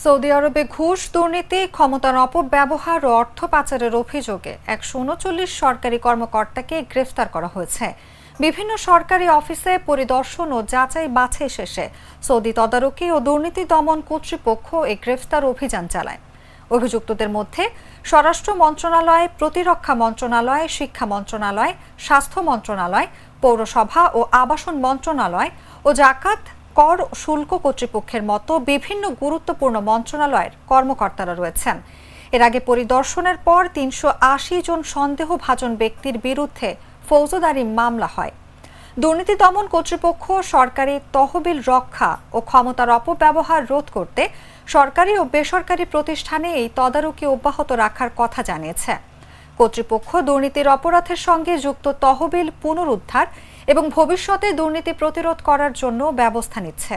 Saudi আরবে ঘুষ, দুর্নীতি, ক্ষমতার অপব্যবহার ও অর্থ পাচারের অভিযোগে ১৩৯ সরকারি কর্মকর্তাকে গ্রেফতার করা হয়েছে। বিভিন্ন সরকারি অফিসে পরিদর্শন ও যাচাই বাছাই শেষে সৌদি তদারকি ও দুর্নীতি দমন কর্তৃপক্ষ এই গ্রেফতার অভিযান চালায়। অভিযুক্তদের মধ্যে স্বরাষ্ট্র মন্ত্রণালয়, প্রতিরক্ষা মন্ত্রণালয়, শিক্ষা মন্ত্রণালয়, স্বাস্থ্য মন্ত্রণালয়, পৌরসভা ও আবাসন মন্ত্রণালয় ও জাকাত, কর শুল্ক কর্তৃপক্ষের মতো বিভিন্ন গুরুত্বপূর্ণ মন্ত্রণালয়ের কর্মকর্তারা রয়েছেন। এর আগে পরিদর্শনের পর ৩৮০ জন সন্দেহভাজন ব্যক্তির বিরুদ্ধে ফৌজদারি মামলা হয়। দুর্নীতি দমন কর্তৃপক্ষ সরকারি তহবিল রক্ষা ও ক্ষমতার অপব্যবহার রোধ করতে সরকারি ও বেসরকারি প্রতিষ্ঠানে এই তদারকি অব্যাহত রাখার কথা জানিয়েছে। কর্তৃপক্ষ দুর্নীতির অপরাধের সঙ্গে যুক্ত তহবিল পুনরুদ্ধার এবং ভবিষ্যতে দুর্নীতি প্রতিরোধ করার জন্য ব্যবস্থা নিচ্ছে।